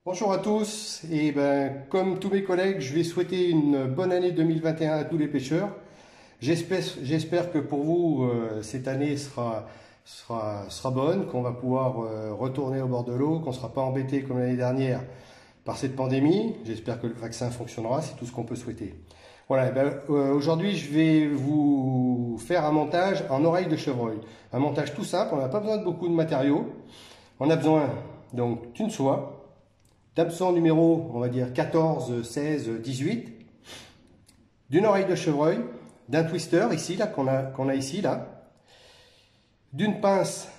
Bonjour à tous, et ben, comme tous mes collègues, je vais souhaiter une bonne année 2021 à tous les pêcheurs. J'espère que pour vous, cette année sera bonne, qu'on va pouvoir retourner au bord de l'eau, qu'on ne sera pas embêté comme l'année dernière par cette pandémie. J'espère que le vaccin fonctionnera, c'est tout ce qu'on peut souhaiter. Voilà, aujourd'hui je vais vous faire un montage en oreille de chevreuil. Un montage tout simple, on n'a pas besoin de beaucoup de matériaux. On a besoin donc d'une soie, d'hameçon numéro, on va dire 14, 16, 18, d'une oreille de chevreuil, d'un twister ici, là, qu'on a ici, là, d'une pince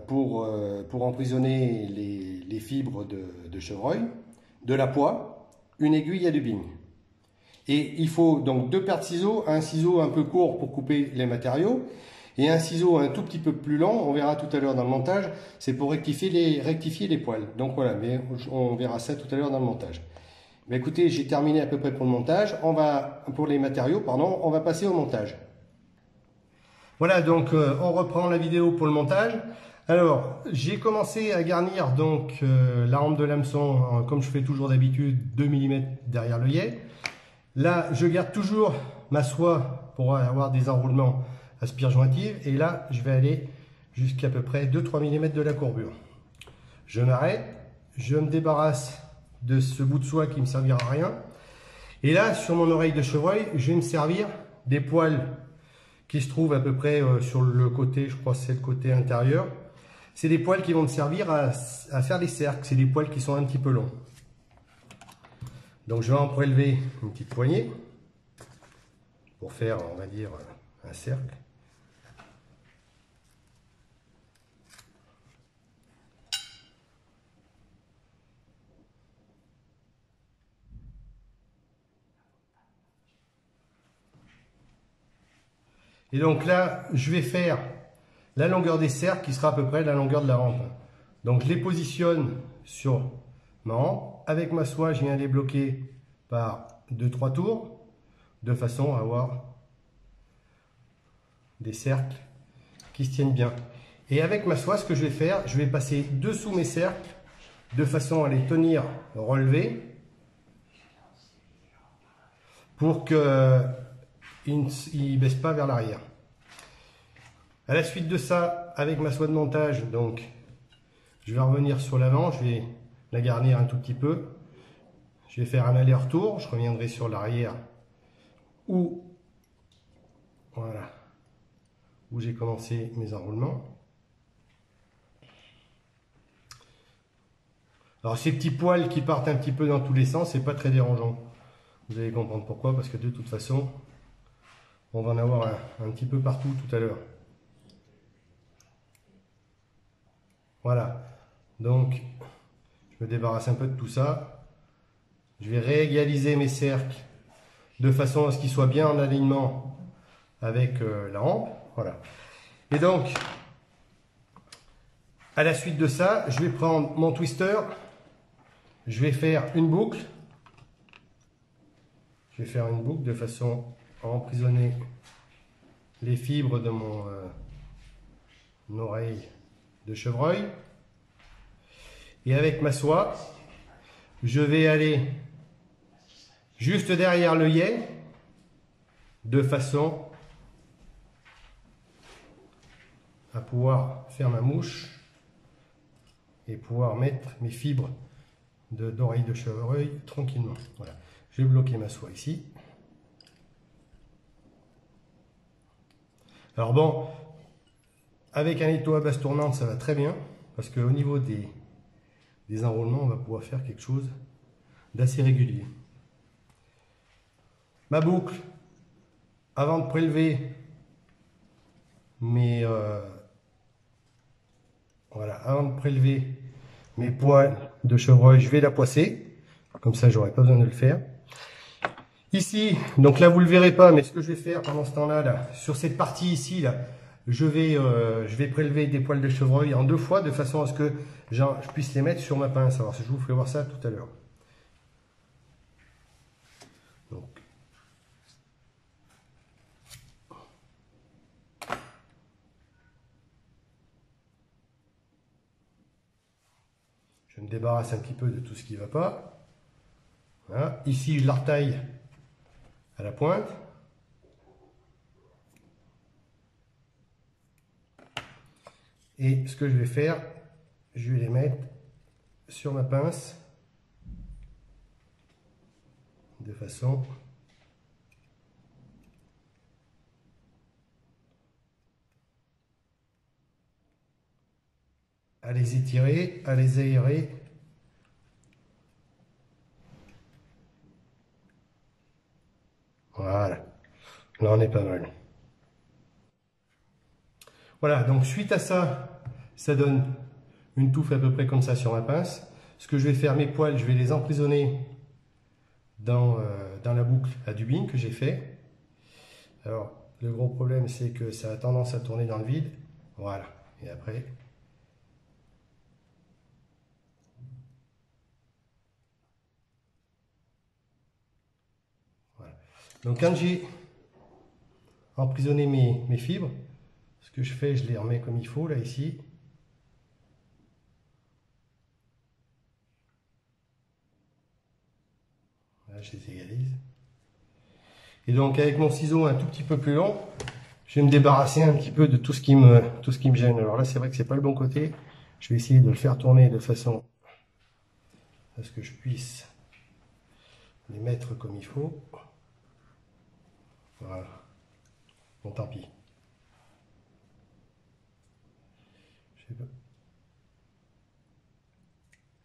pour emprisonner les fibres de chevreuil, de la poix, une aiguille à dubine. Et il faut donc deux paires de ciseaux, un ciseau un peu court pour couper les matériaux, et un ciseau un tout petit peu plus long, on verra tout à l'heure dans le montage, c'est pour rectifier les poils. Donc voilà, mais on verra ça tout à l'heure dans le montage. Mais écoutez, j'ai terminé à peu près pour le montage. Pour les matériaux, pardon, on va passer au montage. Voilà, donc on reprend la vidéo pour le montage. Alors, j'ai commencé à garnir donc la rampe de l'hameçon, comme je fais toujours d'habitude, 2 mm derrière l'œillet. Là, je garde toujours ma soie pour avoir des enroulements à spire jointive. Et là, je vais aller jusqu'à peu près 2-3 mm de la courbure. Je m'arrête, je me débarrasse de ce bout de soie qui ne me servira à rien. Et là, sur mon oreille de chevreuil, je vais me servir des poils qui se trouvent à peu près sur le côté, je crois que c'est le côté intérieur. C'est des poils qui vont me servir à faire des cercles. C'est des poils qui sont un petit peu longs. Donc je vais en prélever une petite poignée pour faire, on va dire, un cercle. Et donc là, je vais faire la longueur des cercles qui sera à peu près la longueur de la rampe. Donc je les positionne sur ma rampe. Avec ma soie, je viens les bloquer par 2-3 tours de façon à avoir des cercles qui se tiennent bien. Et avec ma soie, ce que je vais faire, je vais passer dessous mes cercles de façon à les tenir relevés pour qu'ils ne baissent pas vers l'arrière. À la suite de ça, avec ma soie de montage, donc, je vais revenir sur l'avant, je vais la garnir un tout petit peu. Je vais faire un aller-retour, je reviendrai sur l'arrière où, voilà, où j'ai commencé mes enroulements. Alors ces petits poils qui partent un petit peu dans tous les sens, c'est pas très dérangeant. Vous allez comprendre pourquoi, parce que de toute façon, on va en avoir un petit peu partout tout à l'heure. Voilà, donc je me débarrasse un peu de tout ça. Je vais réégaliser mes cercles de façon à ce qu'ils soient bien en alignement avec la rampe. Voilà. Et donc, à la suite de ça, je vais prendre mon twister. Je vais faire une boucle. Je vais faire une boucle de façon à emprisonner les fibres de mon oreille de chevreuil. Et avec ma soie, je vais aller juste derrière l'œillet de façon à pouvoir faire ma mouche et pouvoir mettre mes fibres d'oreille de chevreuil tranquillement. Voilà. Je vais bloquer ma soie ici. Alors bon, avec un étau à base tournante, ça va très bien, parce qu'au niveau des enroulements, on va pouvoir faire quelque chose d'assez régulier. Ma boucle, avant de prélever mes voilà, avant de prélever mes poils de chevreuil, je vais la poisser, comme ça j'aurai pas besoin de le faire. Ici, donc là vous le verrez pas, mais ce que je vais faire pendant ce temps-là, là, sur cette partie ici, là, je vais prélever des poils de chevreuil en 2 fois, de façon à ce que je puisse les mettre sur ma pince. Alors je vous ferai voir ça tout à l'heure. Donc, Je me débarrasse un petit peu de tout ce qui ne va pas. Voilà. Ici, je la retaille à la pointe. Et ce que je vais faire, je vais les mettre sur ma pince de façon à les étirer, à les aérer. Voilà, là on est pas mal. Voilà, donc suite à ça, ça donne une touffe à peu près comme ça sur ma pince. Ce que je vais faire, mes poils, je vais les emprisonner dans la boucle à dubbing que j'ai fait. Alors, le gros problème, c'est que ça a tendance à tourner dans le vide. Voilà, et après... Voilà. Donc quand j'ai emprisonné mes fibres, ce que je fais, je les remets comme il faut, là, ici. Là, je les égalise. Et donc, avec mon ciseau un tout petit peu plus long, je vais me débarrasser un petit peu de tout ce qui me gêne. Alors là, c'est vrai que c'est pas le bon côté. Je vais essayer de le faire tourner de façon à ce que je puisse les mettre comme il faut. Voilà. Bon, tant pis. Je sais pas.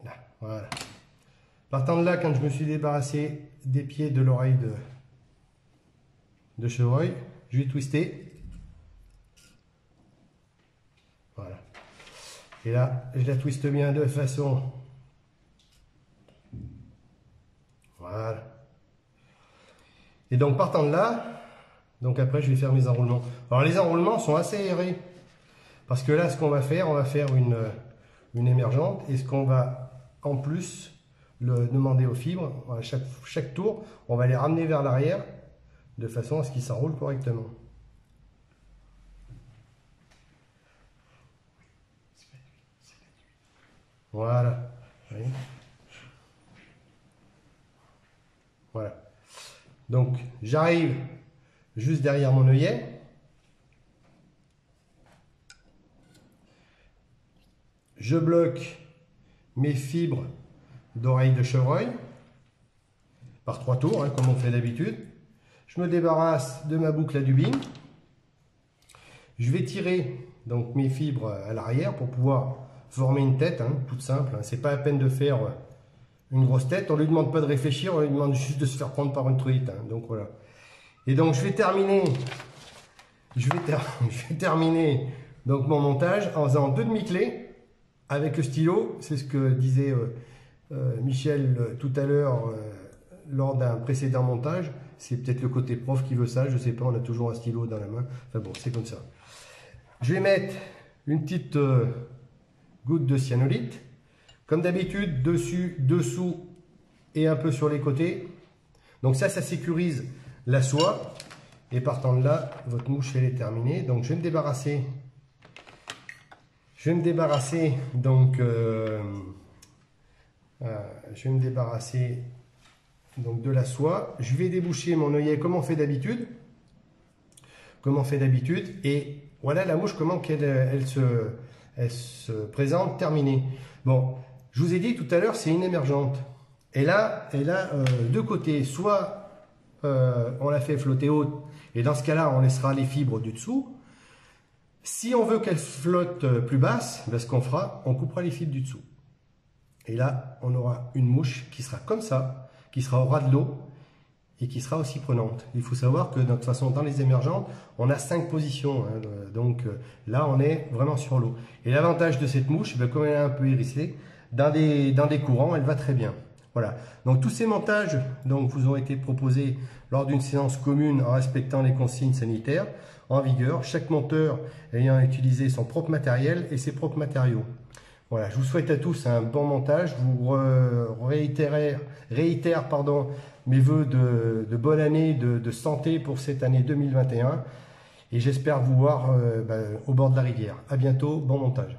Là, voilà. Partant de là, quand je me suis débarrassé des pieds de l'oreille de chevreuil, je vais twister. Voilà. Et là, je la twiste bien de façon. Voilà. Et donc, partant de là, donc après, je vais faire mes enroulements. Alors, les enroulements sont assez aérés. Parce que là, ce qu'on va faire, on va faire une émergente. Et ce qu'on va, en plus, le demander aux fibres, à chaque tour, on va les ramener vers l'arrière, de façon à ce qu'ils s'enroulent correctement. Voilà. Voilà. Donc, j'arrive juste derrière mon œillet. Je bloque mes fibres d'oreille de chevreuil par 3 tours, hein, comme on fait d'habitude. Je me débarrasse de ma boucle à dubbing. Je vais tirer donc mes fibres à l'arrière pour pouvoir former une tête, hein, toute simple. Hein. C'est pas la peine de faire une grosse tête. On lui demande pas de réfléchir, on lui demande juste de se faire prendre par une truite. Hein. Donc voilà. Et donc je vais terminer. Je vais terminer donc mon montage en faisant 2 demi-clés avec le stylo. C'est ce que disait Michel tout à l'heure lors d'un précédent montage. C'est peut-être le côté prof qui veut ça, je sais pas, on a toujours un stylo dans la main. Enfin bon, c'est comme ça. Je vais mettre une petite goutte de cyanolite. Comme d'habitude, dessus, dessous et un peu sur les côtés. Donc ça sécurise la soie. Et partant de là, votre mouche, elle est terminée. Donc je vais me débarrasser. Donc donc de la soie. Je vais déboucher mon œillet comme on fait d'habitude. Et voilà la mouche, comment elle se présente terminée. Bon, je vous ai dit tout à l'heure, c'est une émergente. Et là, elle a 2 côtés. Soit on la fait flotter haute, et dans ce cas-là, on laissera les fibres du dessous. Si on veut qu'elle flotte plus basse, ben, ce qu'on fera, on coupera les fibres du dessous. Et là, on aura une mouche qui sera comme ça, qui sera au ras de l'eau et qui sera aussi prenante. Il faut savoir que de toute façon, dans les émergentes, on a 5 positions. Hein, donc là, on est vraiment sur l'eau. Et l'avantage de cette mouche, ben, comme elle est un peu hérissée, dans des courants, elle va très bien. Voilà. Donc tous ces montages donc, vous ont été proposés lors d'une séance commune en respectant les consignes sanitaires en vigueur, chaque monteur ayant utilisé son propre matériel et ses propres matériaux. Voilà, je vous souhaite à tous un bon montage. Je vous réitère mes voeux de bonne année, de santé pour cette année 2021. Et j'espère vous voir au bord de la rivière. À bientôt, bon montage.